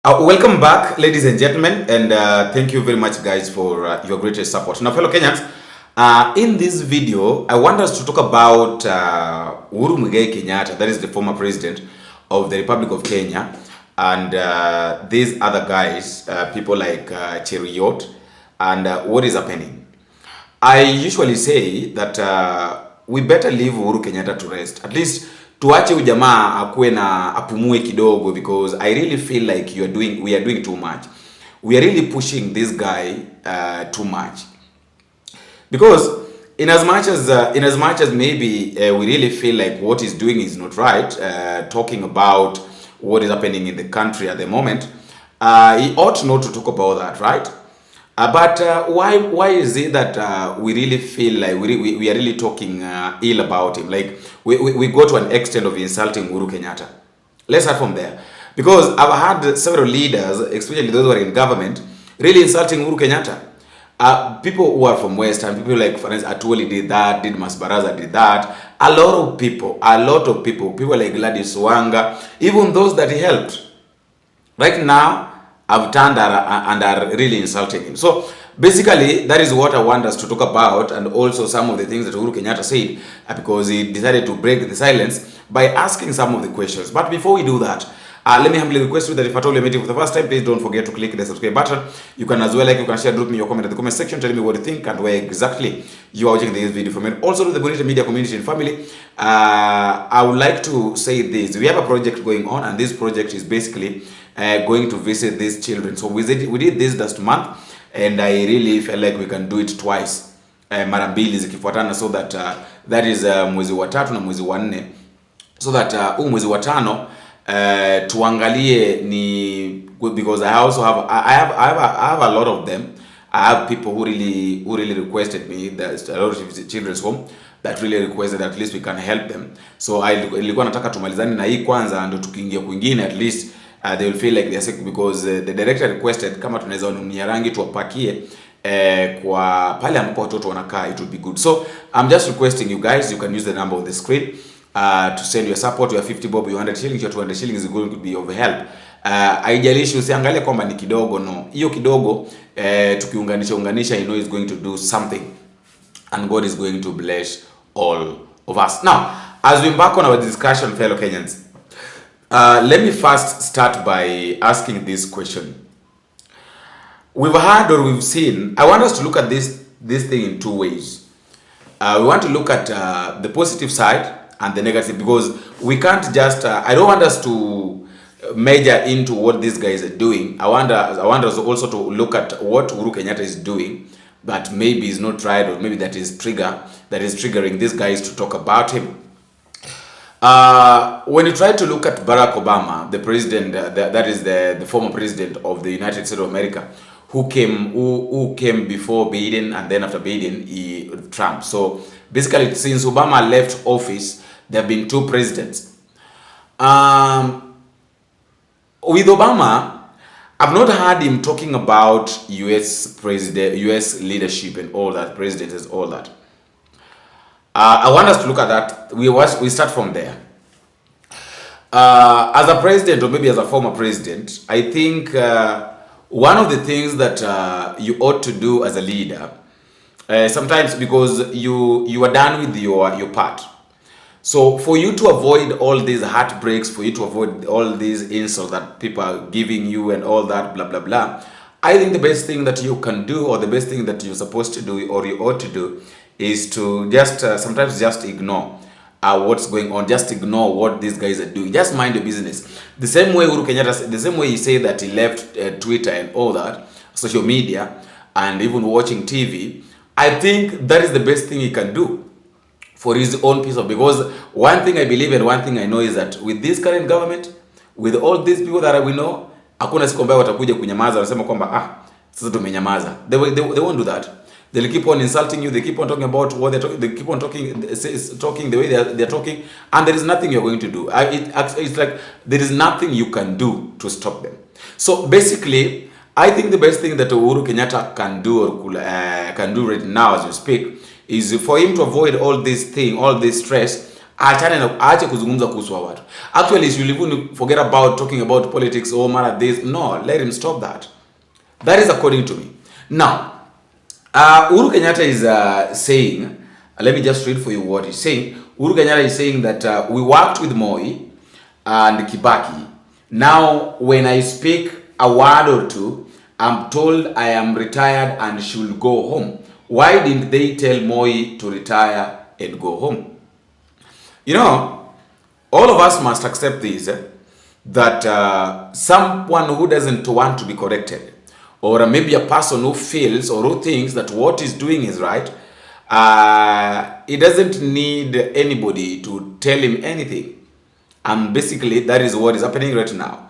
Welcome back, ladies and gentlemen, and thank you very much, guys, for your greatest support. Now, fellow Kenyans, in this video, I want us to talk about Uhuru Kenyatta, that is the former president of the Republic of Kenya, and these other guys, people like Cheruiyot, and what is happening. I usually say that we better leave Uhuru Kenyatta to rest, at least tuache ujamaa akuwe na apumue kidogo, because I really feel like we are doing too much. We are really pushing this guy too much, because in as much as maybe we really feel like what he's doing is not right, talking about what is happening in the country at the moment, he ought not to talk about that, right? But why is it that we really feel like we are really talking ill about him? Like we go to an extent of insulting Uhuru Kenyatta. Let's start from there. Because I've had several leaders, especially those who are in government, really insulting Uhuru Kenyatta. People who are from Western, people like, for instance, Atwoli did that, did Masbaraza did that. A lot of people like Gladys Wanga, even those that he helped. Right now, have turned and are really insulting him. So basically, that is what I want us to talk about, and also some of the things that Uhuru Kenyatta said, because he decided to break the silence by asking some of the questions. But before we do that, let me humbly request you that if at all you're meeting for the first time, please don't forget to click the subscribe button. You can as well, you can share, drop me your comment in the comment section, tell me what you think and where exactly you are watching this video from. And also to the Bonita Media community and family, I would like to say this. We have a project going on, and this project is basically going to visit these children. So we did this last month, and I really felt like we can do it twice, mara mbili zikifuatana, so that that is mwezi wa 3 na mwezi wa 4, so that mwezi wa 5 tuangalie ni, because I also have I have a lot of them. I have people who really requested me. There's a lot of children's home that really requested at least we can help them. So nilikuwa nataka tumalizane na hii kwanza, ndio tukiingia kwingine at least they will feel like they are sick, because the director requested kama tunaweza nunia rangi tuwapakie kwa pale ambapo watoto wanakaa, it would be good. So I'm just requesting you guys, you can use the number on the screen to send your support. Your 50 bob, your 100 shillings, your 200 shillings is going to be of help. Haijalishi, usiangalie kwamba ni kidogo, no. Hiyo kidogo tukiunganisha you know is going to do something, and God is going to bless all of us. Now, as we embark on our discussion, fellow Kenyans, let me first start by asking this question. We've heard or we've seen, I want us to look at this thing in two ways. We want to look at the positive side and the negative, because we can't just, I don't want us to measure into what these guys are doing. I want us also to look at what Uhuru Kenyatta is doing that maybe is not right, or maybe that is triggering these guys to talk about him. When you try to look at Barack Obama, the president, that is the former president of the United States of America, who came before Biden, and then after Biden, Trump. So basically, since Obama left office, there have been 2 presidents. With Obama, I've not heard him talking about U.S. leadership and all that, presidents and all that. I want us to look at that. We start from there. As a president, or maybe as a former president, I think one of the things that you ought to do as a leader, sometimes because you are done with your part. So for you to avoid all these heartbreaks, for you to avoid all these insults that people are giving you and all that blah blah blah, I think the best thing that you can do, or the best thing that you're supposed to do, or you ought to do, is to just sometimes just ignore what's going on. Just ignore what these guys are doing. Just mind your business. The same way Uhuru Kenyatta, the same way he said that he left Twitter and all that, social media, and even watching TV, I think that is the best thing he can do for his own peace of, because one thing I believe and one thing I know is that with this current government, with all these people that we know, hakuna siku ambayo watakuja kunyamaza wasema kwamba sasa tumenyamaza. They won't do that. They'll keep on insulting you. They keep on talking about what they're talking. They keep on talking the way they're talking, and there is nothing you're going to do. It's like there is nothing you can do to stop them. So basically, I think the best thing that Uhuru Kenyatta can do, or can do right now as we speak, is for him to avoid all this stress, Achane na aache kuzungumza kuhusu watu. Actually, you even forget about talking about politics or matter this. No, let him stop that. That is according to me. Now, Uhuru Kenyatta is saying, let me just read for you what he's saying. Uhuru Kenyatta is saying that we worked with Moi and Kibaki. Now, when I speak a word or two, I'm told I am retired and should go home. Why didn't they tell Moi to retire and go home? You know, all of us must accept this, that someone who doesn't want to be corrected, or maybe a person who feels or who thinks that what he's doing is right, he doesn't need anybody to tell him anything. And basically, that is what is happening right now.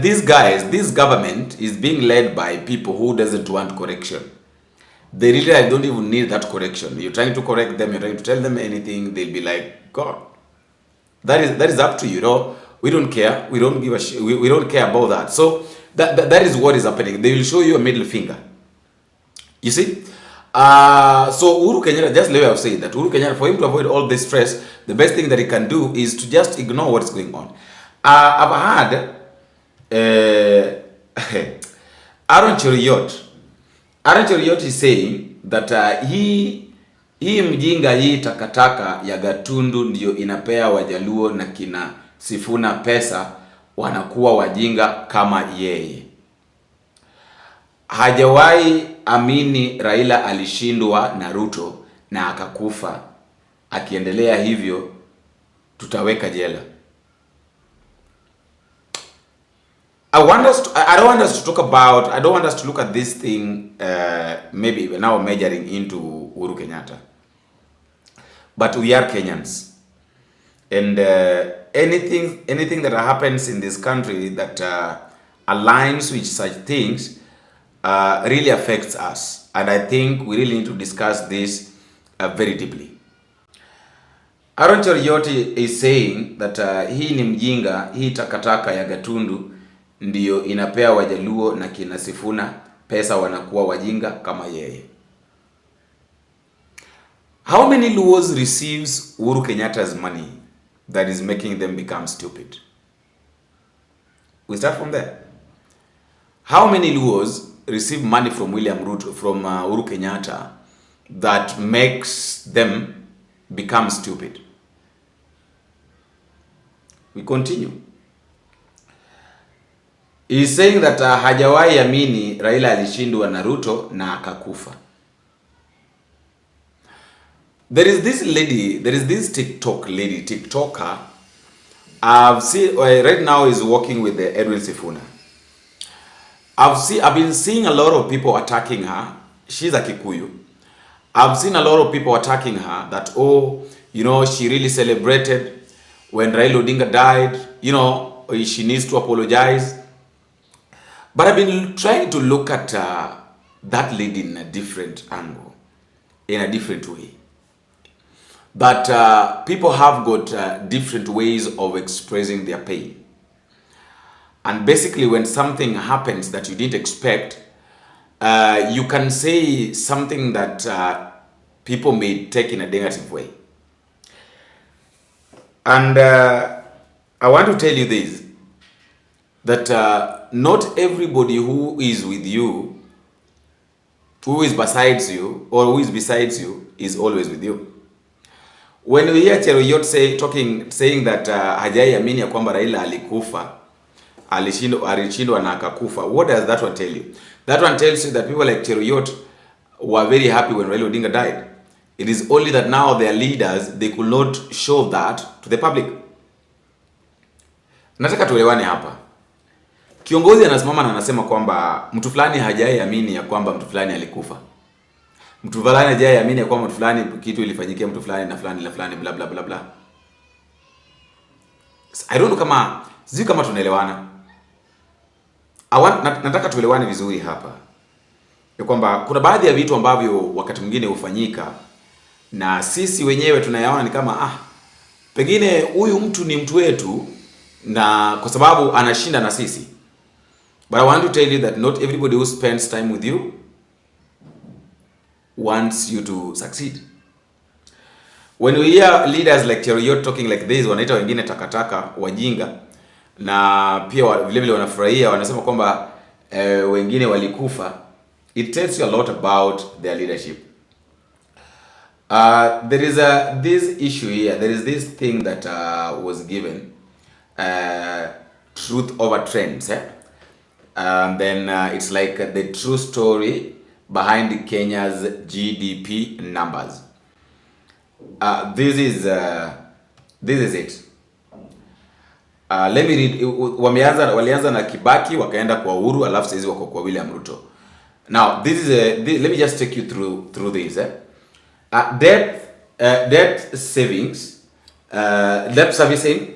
These guys, this government is being led by people who doesn't want correction. They really don't even need that correction. You're trying to correct them, you're trying to tell them anything, they'll be like, God, that is up to you. You know, we don't care. We don't give a shit. We don't care about that. So that is what is happening. They will show you a middle finger. You see? So Uhuru Kenyatta, just let me have said that Uhuru Kenyatta, for him to avoid all this stress, the best thing that he can do is to just ignore what's going on. I've had Aaron Cheruiyot. Aaron Cheruiyot is saying that hii Mjinga, hii takataka ya Gatundu ndio inapea Wajaluo na kina Sifuna pesa, wanakuwa wajinga kama yeye. Hajawahi amini Raila alishindwa na Ruto na akakufa. Akiendelea hivyo tutaweka jela. I don't want us to talk about, I don't want us to look at this thing maybe now measuring into Uhuru Kenyatta. But we are Kenyans. And anything that happens in this country that aligns with such things really affects us. And I think we really need to discuss this very deeply. Aaron Cheruiyot is saying that hii ni Mjinga, hii takataka ya Gatundu ndiyo inapea Wajaluo na kina Sifuna pesa, wanakuwa wajinga kama yeye. How many Luos receives Uhuru Kenyatta's money that is making them become stupid? We start from there. How many Luos receive money from Uhuru Kenyatta that makes them become stupid? We continue. He is saying that hajawahi amini Raila alishindwa na Ruto na akakufa. There is this TikToker. I've seen right now is working with the Edwin Sifuna. I've been seeing a lot of people attacking her. She's a Kikuyu. I've seen a lot of people attacking her that, oh, you know, she really celebrated when Raila Odinga died. You know, she needs to apologize. But I've been trying to look at that lady in a different angle, in a different way. But people have got different ways of expressing their pain. And basically when something happens that you didn't expect, you can say something that people may take in a negative way. And I want to tell you this, that not everybody who is with you, who is besides you, or who is besides you, is always with you. When we hear Cheruiyot saying that hajai amini ya kwamba Raila alikufa, alishindwa na akakufa, what does that one tell you? That one tells you that people like Cheruiyot were very happy when Raila Odinga died. It is only that now their leaders, they could not show that to the public. Nataka tuelewane hapa. Kiongozi anasimama na anasema kwamba mtu fulani hajai amini ya kwamba mtu fulani alikufa. Mtu fulani hajai amini ya kwamba mtu fulani kitu ilifanyikia mtu fulani na fulani la fulani bla bla bla bla. I don't know sijui kama tunaelewana. Nataka tuelewane vizuri hapa. Ya kwamba kuna baadhi ya vitu ambavyo wakati mwingine hufanyika na sisi wenyewe tunayaona ni kama pengine huyu mtu ni mtu wetu na kwa sababu anashinda na sisi. But I want to tell you that not everybody who spends time with you wants you to succeed. When we hear leaders like Cheruiyot talking like this, wanaita wengine takataka, wajinga, na pia vile vile wanafurahia, wanasema kwamba wengine walikufa. It tells you a lot about their leadership. There is this issue here. There is this thing that was given, truth over trends. Then it's like the true story behind Kenya's GDP numbers. This is it. Let me read. Walianza na Kibaki wakaenda kwa Uhuru, alafu sasa wako kwa William Ruto. Now let me just take you through this. Debt savings, debt servicing,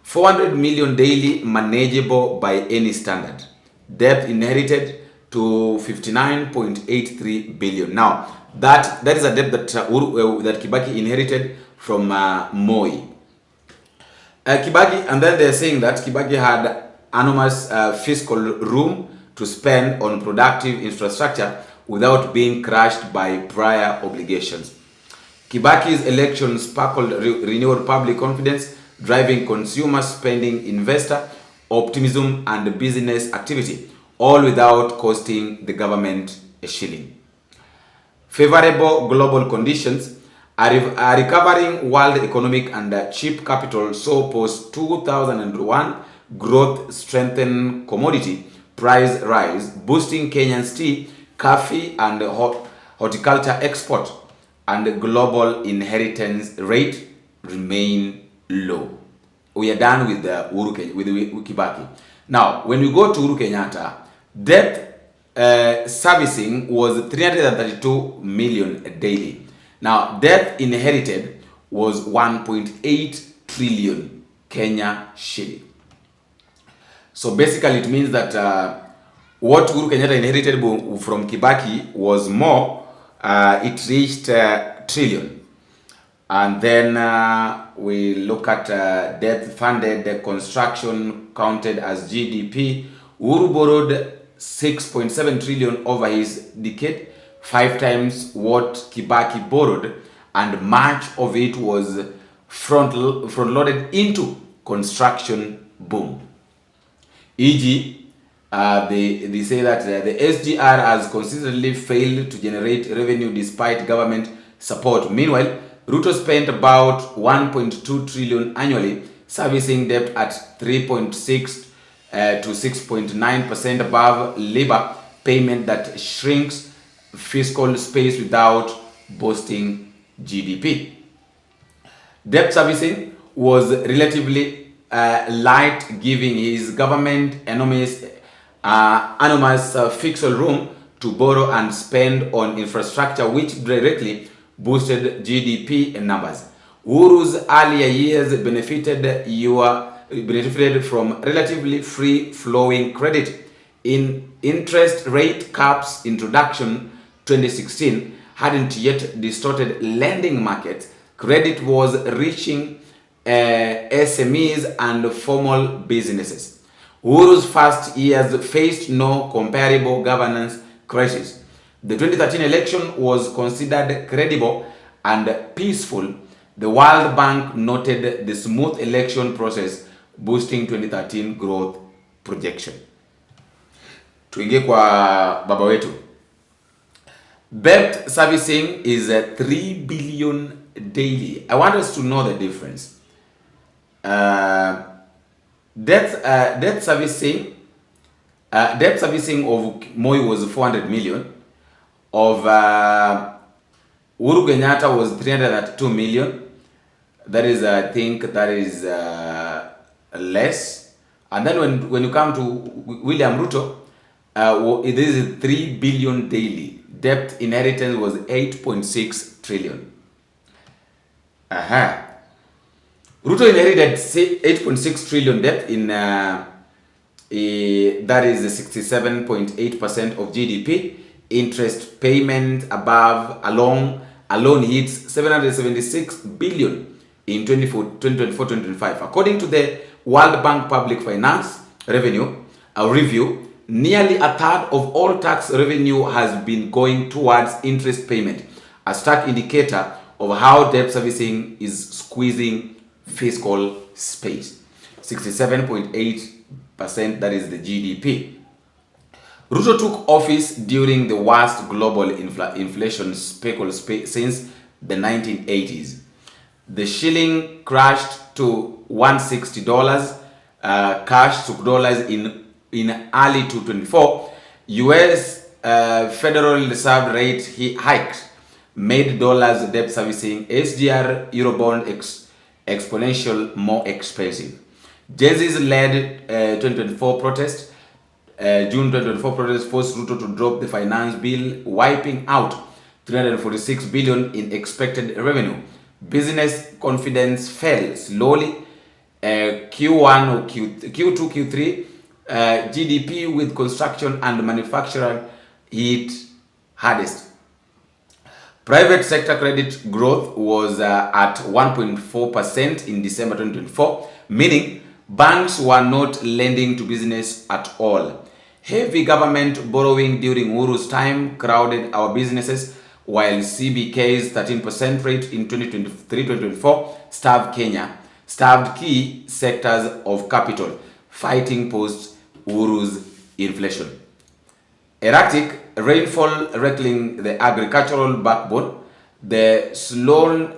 400 million daily, manageable by any standard. Debt inherited to 59.83 billion. Now that is a debt that that Kibaki inherited from Moi. Kibaki, and then they're saying that Kibaki had enormous fiscal room to spend on productive infrastructure without being crushed by prior obligations. Kibaki's election sparkled renewed public confidence, driving consumer spending, investor optimism, and business activity, all without costing the government a shilling. Favorable global conditions, a recovering world economic and cheap capital saw post-2001 growth strengthen commodity price rise, boosting Kenyan's tea, coffee, and horticulture export, and global inheritance rate remain low. We are done with the with Kibaki. Now, when we go to Uhuru Kenyatta, debt servicing was 332 million daily. Now, debt inherited was 1.8 trillion Kenya shilling. So basically, it means that what Uhuru Kenyatta inherited from Kibaki was more. It reached trillion. And then we look at debt-funded construction counted as GDP. Uhuru borrowed 6.7 trillion over his decade, 5 times what Kibaki borrowed, and much of it was front-loaded into construction boom. E.g., they say that the SGR has consistently failed to generate revenue despite government support. Meanwhile, Ruto spent about 1.2 trillion annually, servicing debt at 3.6 to 6.9% above labor payment that shrinks fiscal space without boosting GDP. Debt servicing was relatively light, giving his government enormous fiscal room to borrow and spend on infrastructure, which directly boosted GDP numbers. Uhuru's earlier years benefited from relatively free-flowing credit. In interest rate caps introduction 2016 hadn't yet distorted lending markets. Credit was reaching SMEs and formal businesses. Uhuru's first years faced no comparable governance crisis. The 2013 election was considered credible and peaceful. The World Bank noted the smooth election process, boosting 2013 growth projection. Tuingie kwa baba wetu. Debt servicing is 3 billion daily. I want us to know the difference. Debt servicing of Moi was 400 million. Of Uhuru Kenyatta was 302 million. That is, I think, that is less. And then when you come to William Ruto, it is 3 billion daily. Debt inheritance was 8.6 trillion. Ruto inherited 8.6 trillion debt in that is 67.8% of GDP. Interest payment above alone hits 776 billion in 2024-2025. According to the World Bank Public Finance Revenue Review, nearly a third of all tax revenue has been going towards interest payment, a stark indicator of how debt servicing is squeezing fiscal space. 67.8%, that is the GDP. Ruto took office during the worst global inflation cycle since the 1980s. The shilling crashed to $160, cash to dollars in early 2024. US Federal Reserve rate hiked made dollars debt servicing SDR Eurobond exponential more expensive. Jay-Z's led 2024 protest. June 2024 protest forced Ruto to drop the finance bill, wiping out 346 billion in expected revenue. Business confidence fell slowly. Q1 or Q2, Q3, GDP with construction and manufacturing hit hardest. Private sector credit growth was at 1.4% in December 2024, meaning banks were not lending to business at all. Heavy government borrowing during Uhuru's time crowded our businesses, while CBK's 13% rate in 2023-2024 starved key sectors of capital, fighting post-Uhuru's inflation. Erratic rainfall wrecking the agricultural backbone. The slowdown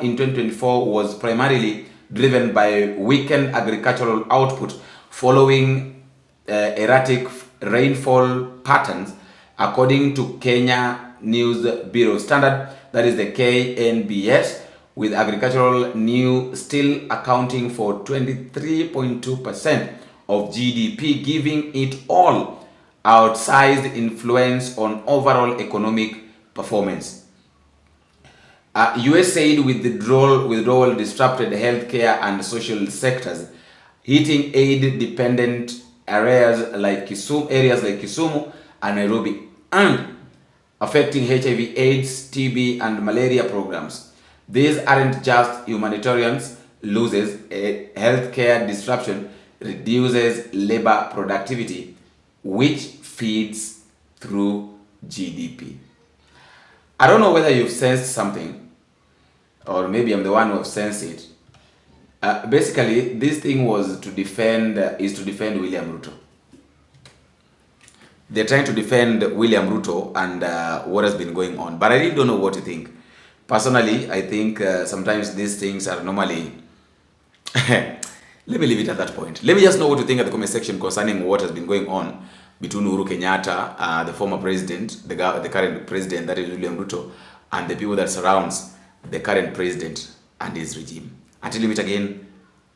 in 2024 was primarily driven by weakened agricultural output following erratic rainfall patterns, according to Kenya News Bureau Standard, that is the KNBS, with agricultural new still accounting for 23.2% of GDP, giving it all outsized influence on overall economic performance. USAID withdrawal disrupted healthcare and social sectors, hitting aid-dependent areas like Kisumu and Nairobi, and affecting HIV/AIDS, TB, and malaria programs. These aren't just humanitarian losses. Healthcare disruption reduces labor productivity, which feeds through GDP. I don't know whether you've sensed something, or maybe I'm the one who have sensed it. Basically, this thing was to defend William Ruto. They're trying to defend William Ruto and what has been going on. But I really don't know what to think. Personally, I think sometimes these things are normally... Let me leave it at that point. Let me just know what you think at the comment section concerning what has been going on between Uhuru Kenyatta, the former president, the current president, that is William Ruto, and the people that surrounds the current president and his regime. Until we meet again,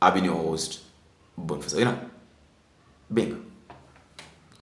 I've been your host, Boniface. Big.